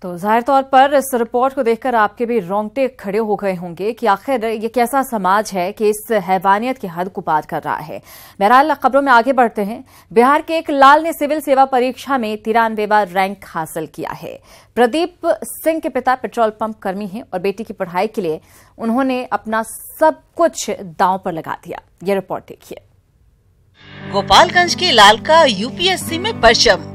तो जाहिर तौर पर इस रिपोर्ट को देखकर आपके भी रोंगटे खड़े हो गए होंगे कि आखिर ये कैसा समाज है कि इस हैवानियत की हद को पार कर रहा है। बहरहाल खबरों में आगे बढ़ते हैं। बिहार के एक लाल ने सिविल सेवा परीक्षा में 93वां रैंक हासिल किया है। प्रदीप सिंह के पिता पेट्रोल पंप कर्मी हैं और बेटी की पढ़ाई के लिए उन्होंने अपना सब कुछ दांव पर लगा दिया। ये रिपोर्ट देखिए। गोपालगंज के लाल का यूपीएससी में परचम।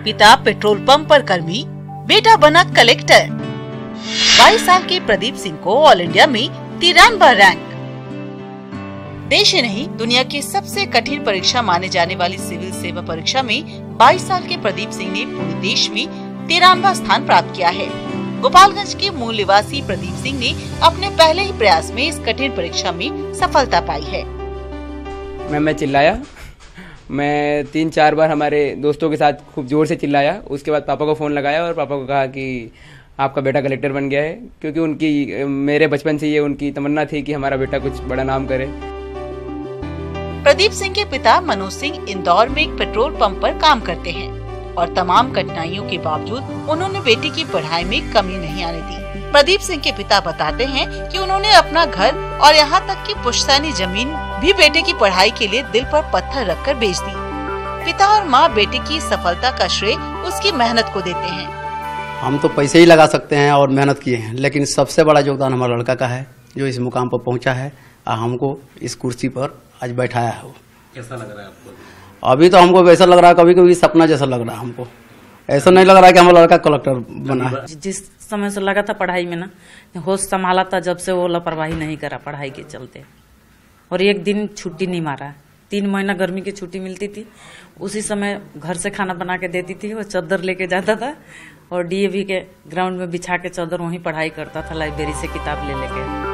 पिता पेट्रोल पंप पर कर्मी, बेटा बना कलेक्टर। 22 साल के प्रदीप सिंह को ऑल इंडिया में 93वां रैंक। देश ही नहीं दुनिया की सबसे कठिन परीक्षा माने जाने वाली सिविल सेवा परीक्षा में 22 साल के प्रदीप सिंह ने पूरे देश में 93वां स्थान प्राप्त किया है। गोपालगंज के मूल निवासी प्रदीप सिंह ने अपने पहले ही प्रयास में इस कठिन परीक्षा में सफलता पाई है। मैं चिल्लाया, मैं 3-4 बार हमारे दोस्तों के साथ खूब जोर से चिल्लाया। उसके बाद पापा को फ़ोन लगाया और पापा को कहा कि आपका बेटा कलेक्टर बन गया है, क्योंकि उनकी मेरे बचपन से ये उनकी तमन्ना थी कि हमारा बेटा कुछ बड़ा नाम करे। प्रदीप सिंह के पिता मनोज सिंह इंदौर में एक पेट्रोल पंप पर काम करते हैं और तमाम कठिनाइयों के बावजूद उन्होंने बेटी की पढ़ाई में कमी नहीं आने दी। प्रदीप सिंह के पिता बताते हैं कि उन्होंने अपना घर और यहाँ तक कि पुश्तैनी जमीन भी बेटे की पढ़ाई के लिए दिल पर पत्थर रखकर बेच दी। पिता और माँ बेटे की सफलता का श्रेय उसकी मेहनत को देते हैं। हम तो पैसे ही लगा सकते हैं और मेहनत किए हैं, लेकिन सबसे बड़ा योगदान हमारा लड़का का है जो इस मुकाम पर पहुँचा है और हमको इस कुर्सी पर आज बैठाया है। कैसा लग रहा है आपको? अभी तो हमको वैसा लग रहा है, कभी कभी सपना जैसा लग रहा है। हमको ऐसा नहीं लग रहा है कि हमारा लड़का कलेक्टर बना है। जिस समय से लगा था पढ़ाई में ना, होश संभाला था जब से वो लापरवाही नहीं करा पढ़ाई के चलते, और एक दिन छुट्टी नहीं मारा। 3 महीना गर्मी की छुट्टी मिलती थी, उसी समय घर से खाना बना के देती थी। वो चादर लेके जाता था और डीएवी के ग्राउंड में बिछा के चादर वहीं पढ़ाई करता था, लाइब्रेरी से किताब ले लेके।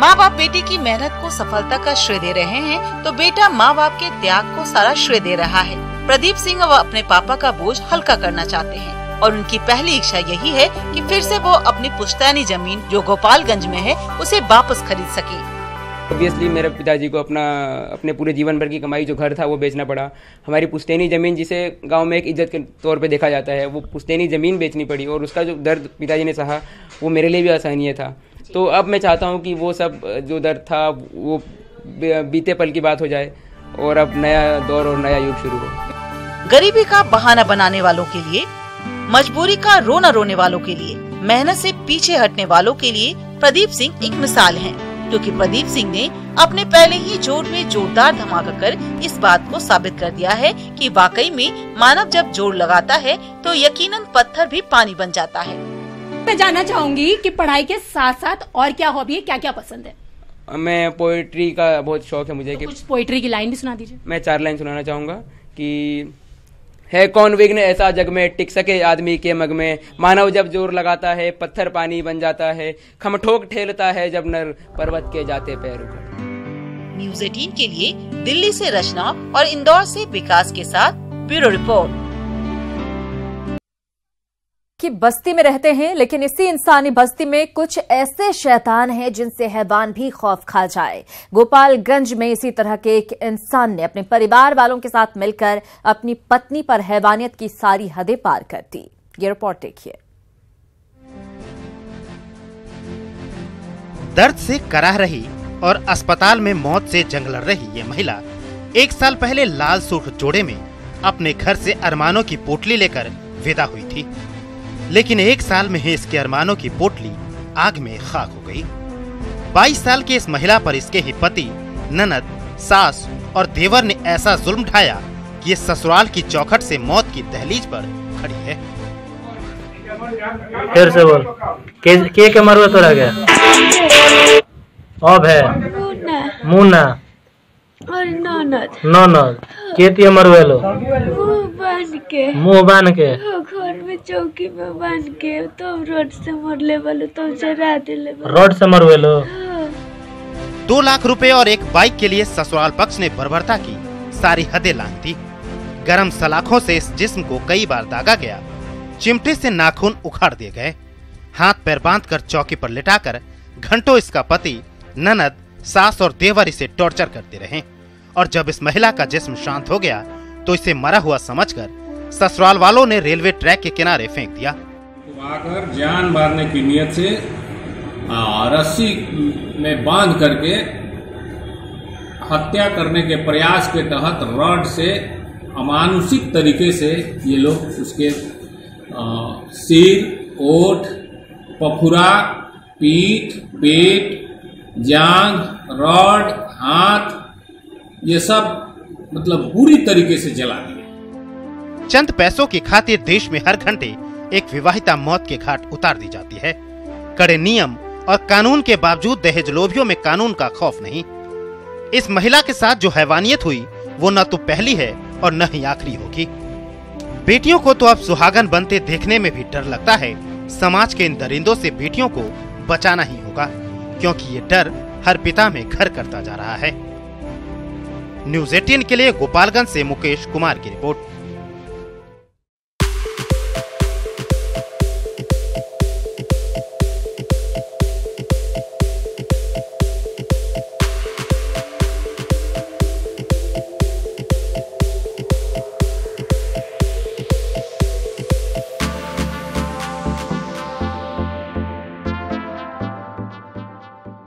माँ बाप बेटे की मेहनत को सफलता का श्रेय दे रहे हैं तो बेटा माँ बाप के त्याग को सारा श्रेय दे रहा है। प्रदीप सिंह अब अपने पापा का बोझ हल्का करना चाहते हैं और उनकी पहली इच्छा यही है कि फिर से वो अपनी पुश्तैनी जमीन जो गोपालगंज में है उसे वापस खरीद सके। ऑब्वियसली मेरे पिताजी को अपने पूरे जीवन भर की कमाई जो घर था वो बेचना पड़ा। हमारी पुश्तैनी जमीन जिसे गांव में एक इज्जत के तौर पे देखा जाता है, वो पुश्तैनी जमीन बेचनी पड़ी और उसका जो दर्द पिताजी ने सहा वो मेरे लिए भी असहनीय था। तो अब मैं चाहता हूँ कि वो सब जो दर्द था वो बीते पल की बात हो जाए और अब नया दौर और नया युग शुरू हो। गरीबी का बहाना बनाने वालों के लिए, मजबूरी का रोना रोने वालों के लिए, मेहनत से पीछे हटने वालों के लिए प्रदीप सिंह एक मिसाल हैं, क्योंकि प्रदीप सिंह ने अपने पहले ही जोर में जोरदार धमाका कर इस बात को साबित कर दिया है कि वाकई में मानव जब जोर लगाता है तो यकीनन पत्थर भी पानी बन जाता है। मैं जानना चाहूंगी कि पढ़ाई के साथ साथ और क्या हॉबी है, क्या क्या पसंद है? मैं पोइट्री का बहुत शौक है मुझे। तो कुछ पोइट्री की लाइन भी सुना दीजिए। मैं 4 लाइन सुनाना चाहूंगा कि है कौन विघ्न ऐसा जग में, टिक सके आदमी के मग में, मानव जब जोर लगाता है पत्थर पानी बन जाता है, खमठोक ठेलता है जब नर पर्वत के जाते पैर उखड़। न्यूज़ 18 के लिए दिल्ली से रचना और इंदौर से विकास के साथ ब्यूरो रिपोर्ट। कि बस्ती में रहते हैं, लेकिन इसी इंसानी बस्ती में कुछ ऐसे शैतान हैं जिनसे हैवान भी खौफ खा जाए। गोपालगंज में इसी तरह के एक इंसान ने अपने परिवार वालों के साथ मिलकर अपनी पत्नी पर हैवानियत की सारी हदें पार कर दी। ये रिपोर्ट देखिए। दर्द से कराह रही और अस्पताल में मौत से जंग लड़ रही ये महिला 1 साल पहले लाल सुर्ख जोड़े में अपने घर से अरमानों की पोटली लेकर विदा हुई थी, लेकिन 1 साल में ही इसके अरमानों की पोटली आग में खाक हो गई। 22 साल की इस महिला पर इसके ही पति, ननद, सास और देवर ने ऐसा जुल्म ढाया कि ये ससुराल की चौखट से मौत की दहलीज पर खड़ी है। फिर से बोल, के मरवे तो रह गया? अब है मुन्ना और ननद ननद केती मरवे लो मुँह बांध के घर में चौकी में बांध के तो रोड से मरले वाले तो जरा दिले रोड से मरवे लो। 2 लाख रुपए और एक बाइक के लिए ससुराल पक्ष ने बर्बरता की सारी हदें लांघ दी। गरम सलाखों से इस जिस्म को कई बार दागा गया, चिमटे से नाखून उखाड़ दिए गए, हाथ पैर बांधकर चौकी पर लिटाकर घंटों इसका पति, ननद, सास और देवर इसे टॉर्चर करते रहे। और जब इस महिला का जिस्म शांत हो गया तो इसे मरा हुआ समझकर ससुराल वालों ने रेलवे ट्रैक के किनारे फेंक दिया। आकर जान मारने की नियत से रस्सी में बांध करके हत्या करने के प्रयास के तहत रॉड से अमानुषिक तरीके से ये लोग उसके सिर, ओठ, पखुरा, पीठ, पेट, जांघ, रॉड, हाथ, ये सब मतलब बुरी तरीके से जला दिए। चंद पैसों की खातिर देश में हर घंटे एक विवाहिता मौत के घाट उतार दी जाती है। कड़े नियम और कानून के बावजूद दहेज लोभियों में कानून का खौफ नहीं। इस महिला के साथ जो हैवानियत हुई वो न तो पहली है और न ही आखिरी होगी। बेटियों को तो अब सुहागन बनते देखने में भी डर लगता है। समाज के इन दरिंदों से बेटियों को बचाना ही होगा, क्योंकि ये डर हर पिता में घर करता जा रहा है। न्यूज़ 18 के लिए गोपालगंज से मुकेश कुमार की रिपोर्ट।